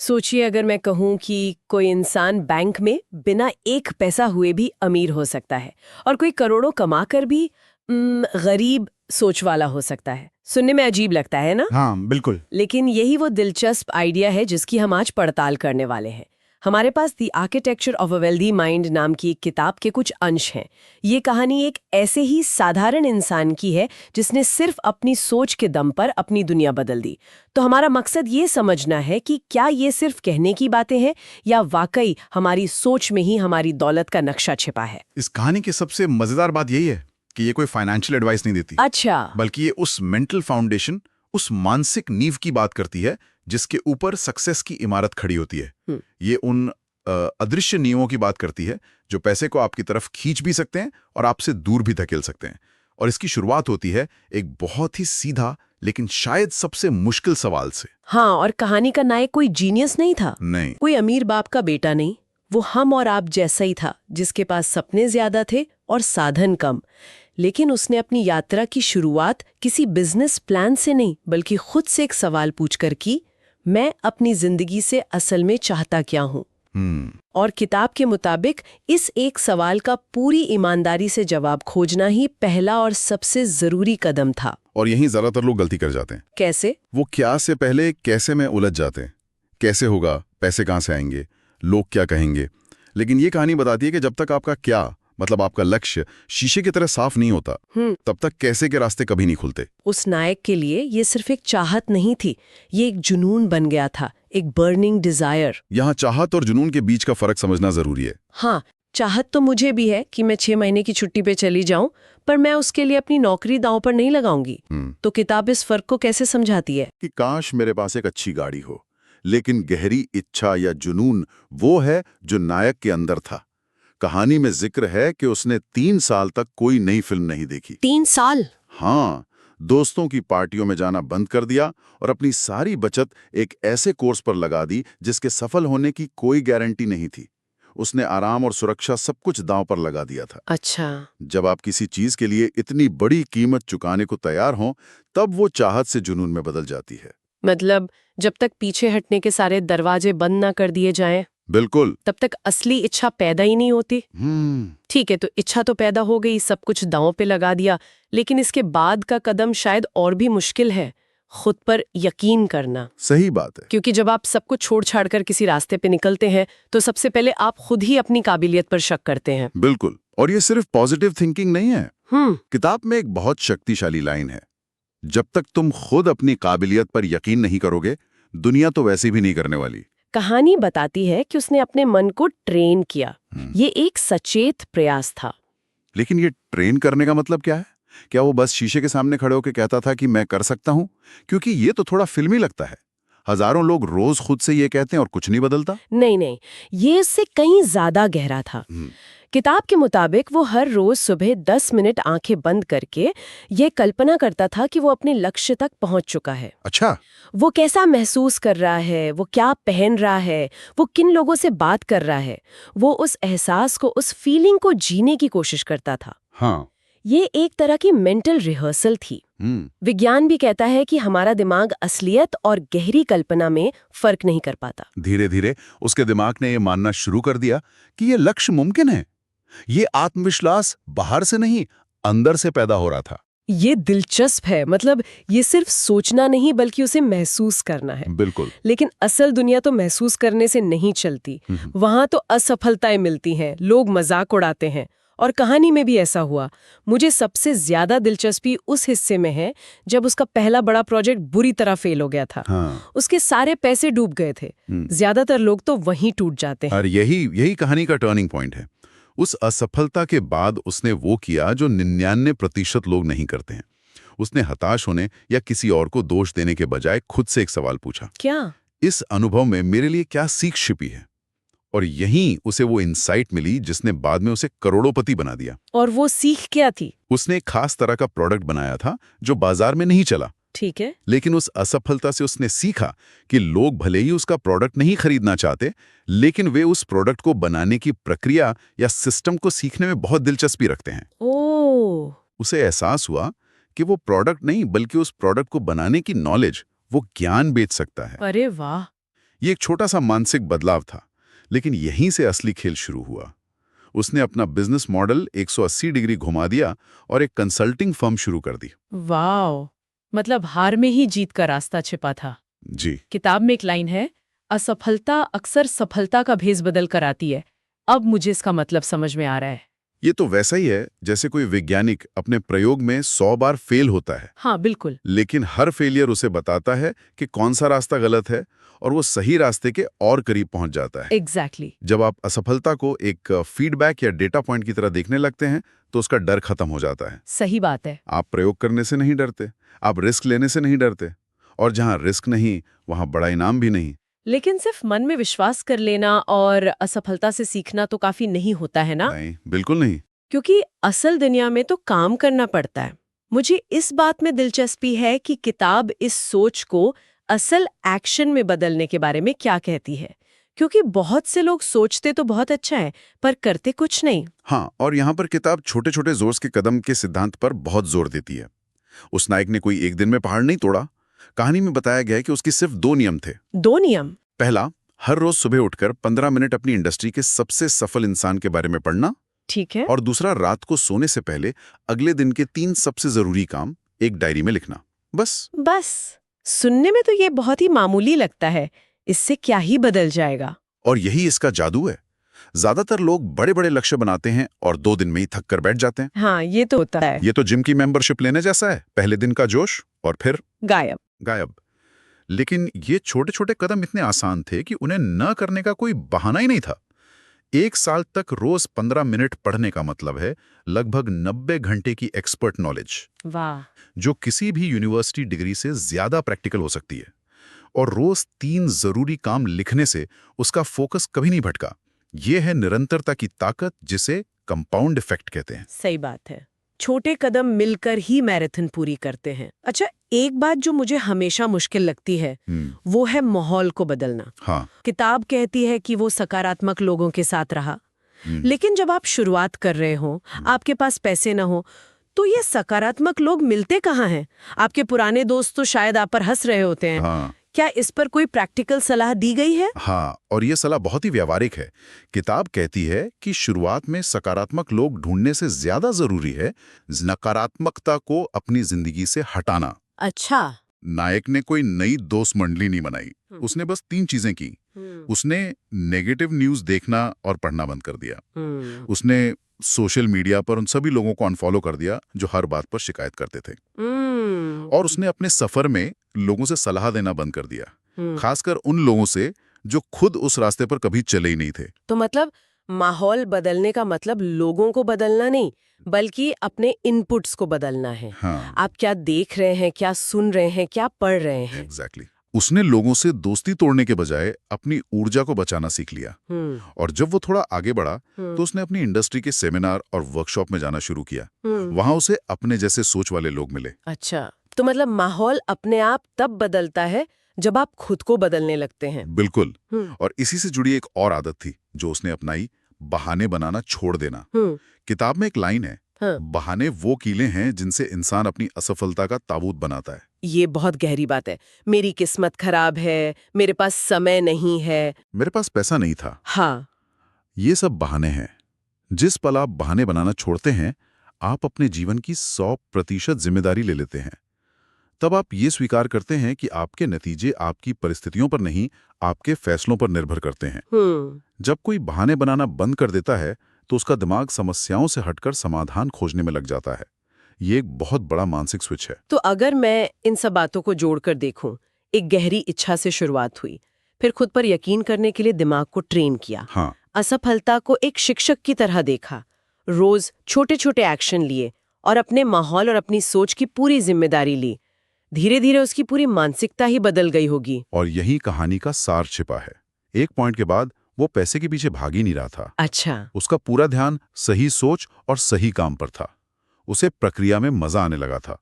सोचिए अगर मैं कहूँ कि कोई इंसान बैंक में बिना एक पैसा हुए भी अमीर हो सकता है और कोई करोड़ों कमाकर भी गरीब सोच वाला हो सकता है। सुनने में अजीब लगता है ना? हाँ बिल्कुल। लेकिन यही वो दिलचस्प आइडिया है जिसकी हम आज पड़ताल करने वाले हैं। हमारे पास the architecture of a wealthy mind नाम की एक किताब के कुछ अंश हैं। ये कहानी एक ऐसे ही साधारण इंसान की है जिसने सिर्फ अपनी सोच के दम पर अपनी दुनिया बदल दी। तो हमारा मकसद ये समझना है कि क्या ये सिर्फ कहने की बातें हैं या वाकई हमारी सोच में ही हमारी दौलत का नक्शा छिपा है। इस कहानी की सबसे मजेदार बात यही है कि ये कोई फाइनेंशियल एडवाइस नहीं देती। अच्छा। बल्कि ये उस मेंटल फाउंडेशन, उस मानसिक नींव की बात करती है जिसके ऊपर सक्सेस की इमारत खड़ी होती है। ये उन अदृश्य नियमों की बात करती है जो पैसे को आपकी तरफ खींच भी सकते हैं और आपसे दूर भी धकेल सकते हैं। और इसकी शुरुआत होती है एक बहुत ही सीधा लेकिन शायद सबसे मुश्किल सवाल से। हाँ, और कहानी का नायक कोई जीनियस नहीं था। नहीं। कोई अमीर बाप का बेटा नहीं। वो हम और आप जैसा ही था, जिसके पास सपने ज्यादा थे और साधन कम। लेकिन उसने अपनी यात्रा की शुरुआत किसी बिजनेस प्लान से नहीं बल्कि खुद से एक सवाल पूछकर की, मैं अपनी जिंदगी से असल में चाहता क्या हूँ। और किताब के मुताबिक इस एक सवाल का पूरी ईमानदारी से जवाब खोजना ही पहला और सबसे जरूरी कदम था। और यहीं ज्यादातर लोग गलती कर जाते हैं। कैसे? वो क्या से पहले कैसे में उलझ जाते हैं। कैसे होगा, पैसे कहाँ से आएंगे, लोग क्या कहेंगे। लेकिन ये कहानी बताती है कि जब तक आपका क्या मतलब आपका लक्ष्य शीशे की तरह साफ नहीं होता तब तक कैसे के रास्ते कभी नहीं खुलते। उस नायक के लिए ये सिर्फ एक चाहत नहीं थी, ये एक जुनून बन गया था, एक बर्निंग डिजायर। यहाँ चाहत और जुनून के बीच का फर्क समझना जरूरी है। हाँ, चाहत तो मुझे भी है कि मैं 6 महीने की छुट्टी पे चली जाऊं, पर मैं उसके लिए अपनी नौकरी दांव पर नहीं लगाऊंगी। तो किताब इस फर्क को कैसे समझाती है? कि काश मेरे पास एक अच्छी गाड़ी हो, लेकिन गहरी इच्छा या जुनून वो है जो नायक के अंदर था। कहानी में जिक्र है कि उसने 3 साल तक कोई नई फिल्म नहीं देखी। 3 साल? हाँ, दोस्तों की पार्टियों में जाना बंद कर दिया और अपनी सारी बचत एक ऐसे कोर्स पर लगा दी जिसके सफल होने की कोई गारंटी नहीं थी। उसने आराम और सुरक्षा सब कुछ दांव पर लगा दिया था। अच्छा। जब आप किसी चीज के लिए इतनी बड़ी कीमत चुकाने को तैयार हों, तब वो चाहत से जुनून में बदल जाती है। मतलब जब तक पीछे हटने के सारे दरवाजे बंद ना कर दिए जाएं, बिल्कुल। तब तक असली इच्छा पैदा ही नहीं होती। ठीक है, तो इच्छा तो पैदा हो गई, सब कुछ दांव पे लगा दिया, लेकिन इसके बाद का कदम शायद और भी मुश्किल है, खुद पर यकीन करना। सही बात है। क्योंकि जब आप सब कुछ छोड़ छाड़ कर किसी रास्ते पे निकलते हैं तो सबसे पहले आप खुद ही अपनी काबिलियत पर शक करते हैं। बिल्कुल। और ये सिर्फ पॉजिटिव थिंकिंग नहीं है। किताब में एक बहुत शक्तिशाली लाइन है, जब तक तुम खुद अपनी काबिलियत पर यकीन नहीं करोगे, दुनिया तो वैसे भी नहीं करने वाली। कहानी बताती है कि उसने अपने मन को ट्रेन किया। ये एक सचेत प्रयास था। लेकिन ये ट्रेन करने का मतलब क्या है? क्या वो बस शीशे के सामने खड़े होकर कहता था कि मैं कर सकता हूं? क्योंकि ये तो थोड़ा फिल्मी लगता है। हजारों लोग रोज खुद से ये कहते हैं और कुछ नहीं बदलता। नहीं नहीं, ये इससे कहीं ज्यादा गहरा था। किताब के मुताबिक वो हर रोज सुबह 10 मिनट आंखें बंद करके ये कल्पना करता था कि वो अपने लक्ष्य तक पहुंच चुका है। अच्छा। वो कैसा महसूस कर रहा है, वो क्या पहन रहा है, वो किन लोगों से बात कर रहा है। वो उस एहसास को, उस फीलिंग को जीने की कोशिश करता था। हाँ। ये एक तरह की मेंटल रिहर्सल थी। विज्ञान भी कहता है कि हमारा दिमाग असलियत और गहरी कल्पना में फर्क नहीं कर पाता। धीरे धीरे उसके दिमाग ने ये मानना शुरू कर दिया कि ये लक्ष्य मुमकिन है। ये आत्मविश्वास बाहर से नहीं, अंदर से पैदा हो रहा था। ये दिलचस्प है, मतलब ये सिर्फ सोचना नहीं बल्कि उसे महसूस करना है। बिल्कुल। लेकिन असल दुनिया तो महसूस करने से नहीं चलती। वहां तो असफलताएं मिलती हैं, लोग मजाक उड़ाते हैं। और कहानी में भी ऐसा हुआ। मुझे सबसे ज्यादा दिलचस्पी उस हिस्से में है जब उसका पहला बड़ा प्रोजेक्ट बुरी तरह फेल हो गया था। हाँ। उसके सारे पैसे डूब गए थे। ज्यादातर लोग तो वहीं टूट जाते हैं। और यही कहानी का टर्निंग पॉइंट है। उस असफलता के बाद उसने वो किया जो 99% लोग नहीं करते हैं। उसने हताश होने या किसी और को दोष देने के बजाय खुद से एक सवाल पूछा, क्या इस अनुभव में मेरे लिए क्या सीख छिपी है? और यहीं उसे वो इंसाइट मिली जिसने बाद में उसे करोड़ोंपति बना दिया। और वो सीख क्या थी? उसने एक खास तरह का प्रोडक्ट बनाया था जो बाजार में नहीं चला। ठीक है। लेकिन उस असफलता से उसने सीखा कि लोग भले ही उसका प्रोडक्ट नहीं खरीदना चाहते, लेकिन वे उस प्रोडक्ट को बनाने की प्रक्रिया या सिस्टम को सीखने में बहुत दिलचस्पी रखते हैं। ओह। उसे एहसास हुआ कि वो प्रोडक्ट नहीं बल्कि उस प्रोडक्ट को बनाने की नॉलेज, वो ज्ञान बेच सकता है। अरे वाह। ये एक छोटा सा मानसिक बदलाव था, लेकिन यहीं से असली खेल शुरू हुआ। उसने अपना बिजनेस मॉडल 180 डिग्री घुमा दिया और एक कंसल्टिंग फर्म शुरू कर दी। वाओ, मतलब हार में ही जीत का रास्ता छिपा था। जी, किताब में एक लाइन है, असफलता अक्सर सफलता का भेस बदल कर आती है। अब मुझे इसका मतलब समझ में आ रहा है। ये तो वैसा ही है जैसे कोई वैज्ञानिक अपने प्रयोग में 100 बार फेल होता है, हाँ बिल्कुल। लेकिन हर फेलियर उसे बताता है कि कौन सा रास्ता गलत है और वो सही रास्ते के और करीब पहुंच जाता है। एग्जैक्टली। जब आप असफलता को एक फीडबैक या डेटा पॉइंट की तरह देखने लगते हैं तो उसका डर खत्म हो जाता है। सही बात है। आप प्रयोग करने से नहीं डरते, आप रिस्क लेने से नहीं डरते, और जहां रिस्क नहीं वहां बड़ा इनाम भी नहीं। लेकिन सिर्फ मन में विश्वास कर लेना और असफलता से सीखना तो काफी नहीं होता है ना? नहीं, बिल्कुल नहीं। क्योंकि असल दुनिया में तो काम करना पड़ता है। मुझे इस बात में दिलचस्पी है कि किताब इस सोच को असल एक्शन में बदलने के बारे में क्या कहती है, क्योंकि बहुत से लोग सोचते तो बहुत अच्छा है पर करते कुछ नहीं। हाँ, और यहाँ पर किताब छोटे छोटे जोर के कदम के सिद्धांत पर बहुत जोर देती है। उस नायक ने कोई एक दिन में पहाड़ नहीं तोड़ा। कहानी में बताया गया है कि उसके सिर्फ 2 नियम थे। 2 नियम? पहला, हर रोज सुबह उठकर 15 मिनट अपनी इंडस्ट्री के सबसे सफल इंसान के बारे में पढ़ना। ठीक है। और दूसरा, रात को सोने से पहले अगले दिन के 3 सबसे जरूरी काम एक डायरी में लिखना। बस। सुनने में तो ये बहुत ही मामूली लगता है। इससे क्या ही बदल जाएगा? और यही इसका जादू है। ज्यादातर लोग बड़े बड़े लक्ष्य बनाते हैं और 2 दिन में ही थक कर बैठ जाते हैं। हाँ, ये तो होता है। ये तो जिम की मेंबरशिप लेने जैसा है, पहले दिन का जोश और फिर गायब। लेकिन ये छोटे छोटे कदम इतने आसान थे कि उन्हें न करने का कोई बहाना ही नहीं था। 1 साल तक रोज 15 मिनट पढ़ने का मतलब है लगभग 90 घंटे की एक्सपर्ट नॉलेज, वाह। जो किसी भी यूनिवर्सिटी डिग्री से ज्यादा प्रैक्टिकल हो सकती है। और रोज 3 जरूरी काम लिखने से उसका फोकस कभी नहीं भटका। ये है निरंतरता की ताकत, जिसे कंपाउंड इफेक्ट कहते हैं। सही बात है। छोटे कदम मिलकर ही मैराथन पूरी करते हैं। अच्छा, एक बात जो मुझे हमेशा मुश्किल लगती है वो है माहौल को बदलना। हाँ। किताब कहती है कि वो सकारात्मक लोगों के साथ रहा, लेकिन जब आप शुरुआत कर रहे हो, आपके पास पैसे न हो, तो ये सकारात्मक लोग मिलते कहाँ हैं? आपके पुराने दोस्त तो शायद आप पर हंस रहे होते हैं। हाँ। क्या इस पर कोई प्रैक्टिकल सलाह दी गई है? हाँ, और ये सलाह बहुत ही व्यावहारिक है। किताब कहती है कि शुरुआत में सकारात्मक लोग ढूंढने से ज्यादा जरूरी है नकारात्मकता को अपनी जिंदगी से हटाना। अच्छा। नायक ने कोई नई दोस्त मंडली नहीं बनाई, उसने बस 3 चीजें की। उसने नेगेटिव न्यूज देखना और पढ़ना बंद कर दिया। उसने सोशल मीडिया पर उन सभी लोगों को अनफॉलो कर दिया जो हर बात पर शिकायत करते थे। और उसने अपने सफर में लोगों से सलाह देना बंद कर दिया, खासकर उन लोगों से जो खुद उस रास्ते पर कभी चले ही नहीं थे। तो मतलब माहौल बदलने का मतलब लोगों को बदलना नहीं, बल्कि अपने इनपुट्स को बदलना है। हाँ। आप क्या देख रहे हैं, क्या सुन रहे हैं, क्या पढ़ रहे हैं। एग्जैक्टली। उसने लोगों से दोस्ती तोड़ने के बजाय अपनी ऊर्जा को बचाना सीख लिया। और जब वो थोड़ा आगे बढ़ा तो उसने अपनी इंडस्ट्री के सेमिनार और वर्कशॉप में जाना शुरू किया। वहां उसे अपने जैसे सोच वाले लोग मिले। अच्छा, तो मतलब माहौल अपने आप तब बदलता है जब आप खुद को बदलने लगते हैं। बिल्कुल। और इसी से जुड़ी एक और आदत थी जो उसने अपनाई, बहाने बनाना छोड़ देना। किताब में एक लाइन है, बहाने वो कीले हैं जिनसे इंसान अपनी असफलता का ताबूत बनाता है। ये बहुत गहरी बात है। मेरी किस्मत खराब है, मेरे पास समय नहीं है, मेरे पास पैसा नहीं था। हाँ, ये सब बहाने हैं। जिस पल आप बहाने बनाना छोड़ते हैं, आप अपने जीवन की 100% जिम्मेदारी ले लेते हैं। तब आप ये स्वीकार करते हैं कि आपके नतीजे आपकी परिस्थितियों पर नहीं, आपके फैसलों पर निर्भर करते हैं। जब कोई बहाने बनाना बंद कर देता है तो उसका दिमाग समस्याओं से हटकर समाधान खोजने में लग जाता है। ये एक बहुत बड़ा मानसिक स्विच है। तो अगर मैं इन सब बातों को जोड़कर देखूं, एक गहरी इच्छा से शुरुआत हुई, फिर खुद पर यकीन करने के लिए दिमाग को ट्रेन किया। हाँ। असफलता को एक शिक्षक की तरह देखा, रोज छोटे छोटे एक्शन लिए और अपने माहौल और अपनी सोच की पूरी जिम्मेदारी ली। धीरे धीरे उसकी पूरी मानसिकता ही बदल गई होगी। और यही कहानी का सार छिपा है। एक पॉइंट के बाद वो पैसे के पीछे भाग ही नहीं रहा था। अच्छा। उसका पूरा ध्यान सही सोच और सही काम पर था। उसे प्रक्रिया में मजा आने लगा था।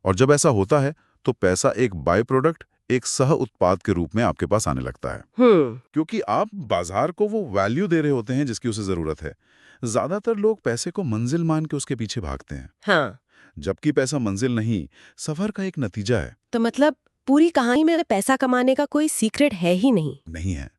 और जब ऐसा होता है तो पैसा एक बाय प्रोडक्ट, एक सह उत्पाद के रूप में आपके पास आने लगता है। क्योंकि आप बाजार को वो वैल्यू दे रहे होते हैं जिसकी उसे जरूरत है। ज्यादातर लोग पैसे को मंजिल मान के उसके पीछे भागते हैं। हाँ। जबकि पैसा मंजिल नहीं, सफर का एक नतीजा है। तो मतलब पूरी कहानी में पैसा कमाने का कोई सीक्रेट है ही नहीं। नहीं है।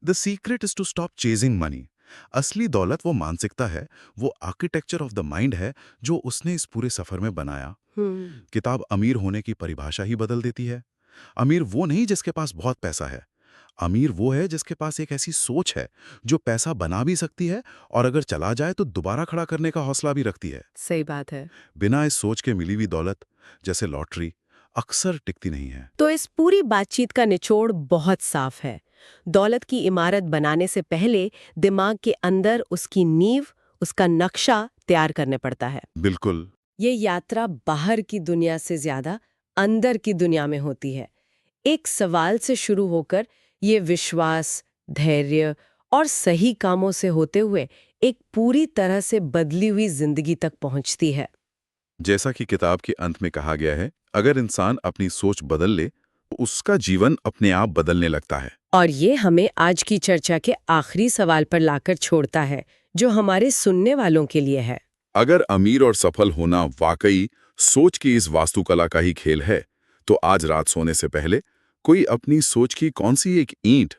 The secret is to stop chasing money. असली दौलत वो मानसिकता है, वो आर्किटेक्चर ऑफ द माइंड है जो उसने इस पूरे सफर में बनाया। किताब अमीर होने की परिभाषा ही बदल देती है। अमीर वो नहीं जिसके पास बहुत पैसा है, अमीर वो है जिसके पास एक ऐसी सोच है जो पैसा बना भी सकती है और अगर चला जाए तो दोबारा खड़ा करने का हौसला भी रखती है। सही बात है। बिना इस सोच के मिली हुई दौलत, जैसे लॉटरी, अक्सर टिकती नहीं है। तो इस पूरी बातचीत का निचोड़ बहुत साफ है। दौलत की इमारत बनाने से पहले दिमाग के अंदर उसकी नींव, उसका नक्शा तैयार करने पड़ता है। बिल्कुल। ये यात्रा बाहर की दुनिया से ज्यादा अंदर की दुनिया में होती है। एक सवाल से शुरू होकर ये विश्वास, धैर्य और सही कामों से होते हुए एक पूरी तरह से बदली हुई जिंदगी तक पहुंचती है। जैसा कि किताब के अंत में कहा गया है, अगर इंसान अपनी सोच बदल ले तो उसका जीवन अपने आप बदलने लगता है। और ये हमें आज की चर्चा के आखिरी सवाल पर लाकर छोड़ता है, जो हमारे सुनने वालों के लिए है। अगर अमीर और सफल होना वाकई सोच की इस वास्तुकला का ही खेल है, तो आज रात सोने से पहले कोई अपनी सोच की कौन सी एक ईंट,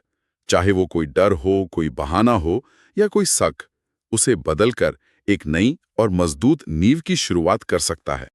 चाहे वो कोई डर हो, कोई बहाना हो या कोई शक, उसे बदलकर एक नई और मजबूत नींव की शुरुआत कर सकता है।